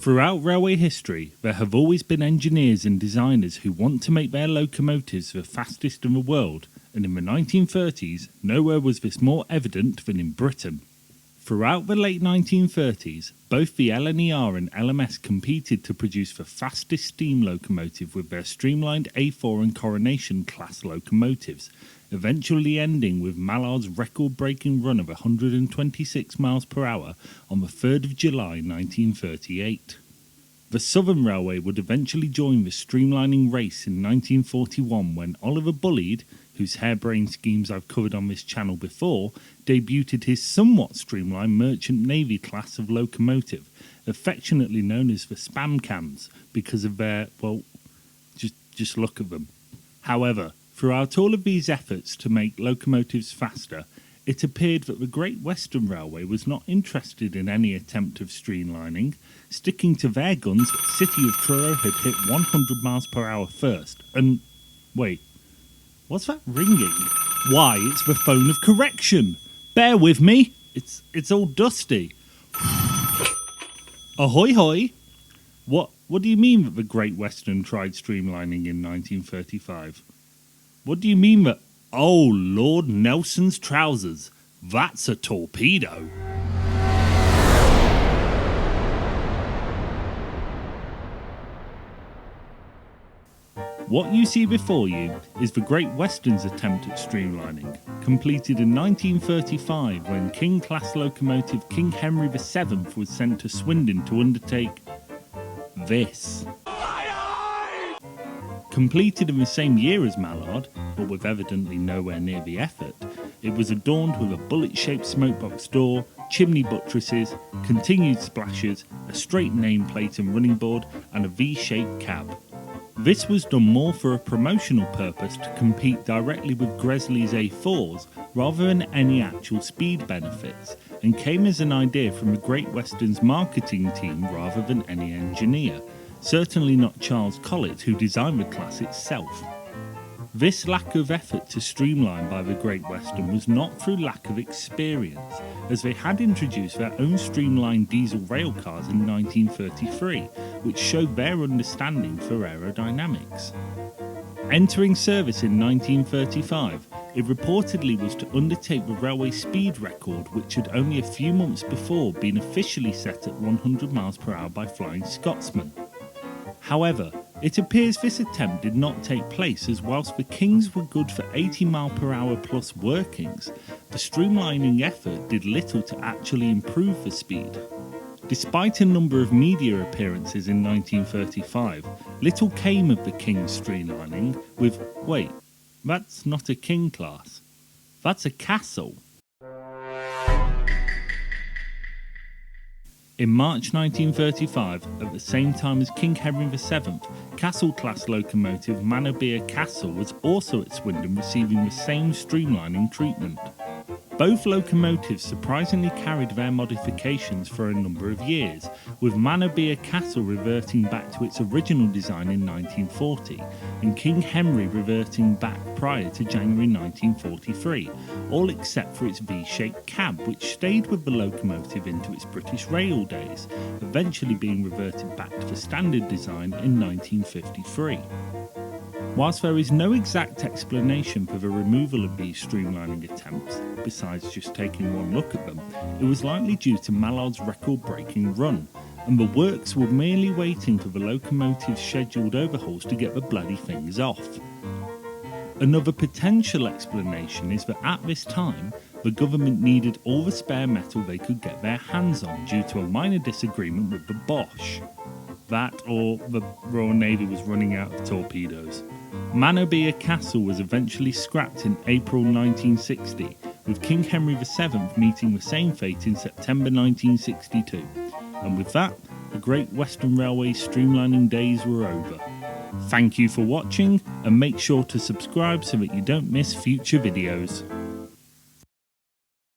Throughout railway history, there have always been engineers and designers who want to make their locomotives the fastest in the world, and in the 1930s, nowhere was this more evident than in Britain. Throughout the late 1930s, both the LNER and LMS competed to produce the fastest steam locomotive with their streamlined A4 and Coronation class locomotives, eventually ending with Mallard's record-breaking run of 126 miles per hour on the 3rd of July 1938. The Southern Railway would eventually join the streamlining race in 1941 when Oliver Bulleid, whose harebrained schemes I've covered on this channel before, debuted his somewhat streamlined Merchant Navy class of locomotive, affectionately known as the Spam Cams, because of their, well, just look at them. However, throughout all of these efforts to make locomotives faster, it appeared that the Great Western Railway was not interested in any attempt of streamlining. Sticking to their guns, City of Truro had hit 100 miles per hour first, and wait, what's that ringing? Why, it's the phone of correction. Bear with me. It's all dusty. Ahoy hoy. What do you mean that the Great Western tried streamlining in 1935? What do you mean that... Oh, Lord Nelson's trousers. That's a torpedo. What you see before you is the Great Western's attempt at streamlining, completed in 1935 when King-class locomotive King Henry VII was sent to Swindon to undertake this. Completed in the same year as Mallard, but with evidently nowhere near the effort, it was adorned with a bullet-shaped smokebox door, chimney buttresses, continued splashes, a straight nameplate and running board, and a V-shaped cab. This was done more for a promotional purpose to compete directly with Gresley's A4s rather than any actual speed benefits, and came as an idea from the Great Western's marketing team rather than any engineer, certainly not Charles Collett, who designed the class itself. This lack of effort to streamline by the Great Western was not through lack of experience, as they had introduced their own streamlined diesel railcars in 1933, which showed their understanding for aerodynamics. Entering service in 1935, it reportedly was to undertake the railway speed record, which had only a few months before been officially set at 100 miles per hour by Flying Scotsman. However, it appears this attempt did not take place, as whilst the Kings were good for 80 mph plus workings, the streamlining effort did little to actually improve the speed. Despite a number of media appearances in 1935, little came of the King's streamlining with, wait, that's not a King class, that's a Castle. In March 1935, at the same time as King Henry VII, Castle-class locomotive Manorbier Castle was also at Swindon receiving the same streamlining treatment. Both locomotives surprisingly carried their modifications for a number of years, with Manorbier Castle reverting back to its original design in 1940, and King Henry reverting back prior to January 1943, all except for its V-shaped cab, which stayed with the locomotive into its British Rail days, eventually being reverted back to the standard design in 1953. Whilst there is no exact explanation for the removal of these streamlining attempts, besides just taking one look at them, it was likely due to Mallard's record-breaking run, and the works were merely waiting for the locomotive's scheduled overhauls to get the bloody things off. Another potential explanation is that at this time, the government needed all the spare metal they could get their hands on due to a minor disagreement with the Bosch. That, or the Royal Navy was running out of torpedoes. Manorbier Castle was eventually scrapped in April 1960, with King Henry VII meeting the same fate in September 1962. And with that, the Great Western Railway's streamlining days were over. Thank you for watching, and make sure to subscribe so that you don't miss future videos.